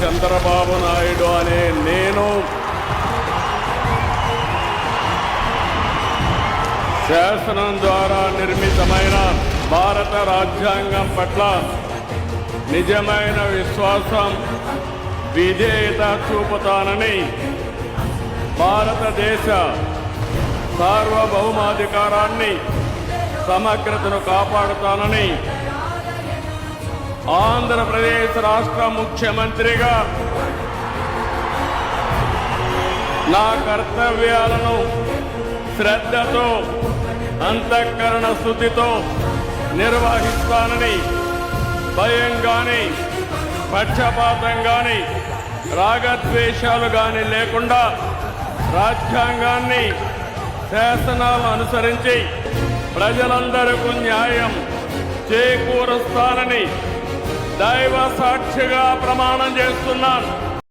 చంద్రబాబు నాయుడు అనే నేను శాసనం ద్వారా నిర్మితమైన భారత రాజ్యాంగం పట్ల నిజమైన విశ్వాసం, విధేయత చూపుతానని, భారతదేశ సార్వభౌమాధికారాన్ని, సమగ్రతను కాపాడుతానని ఆంధ్రప్రదేశ్ రాష్ట్ర ముఖ్యమంత్రిగా నా కర్తవ్యాలను శ్రద్ధతో, అంతఃకరణ శుద్ధితో నిర్వహిస్తానని, భయం కానీ, పక్షపాతం కానీ, రాగద్వేషాలు కానీ లేకుండా రాజ్యాంగాన్ని, శాసనాలను అనుసరించి ప్రజలందరికీ న్యాయం చేకూరుస్తానని దైవ సాక్షిగా ప్రమాణం చేస్తున్నాను.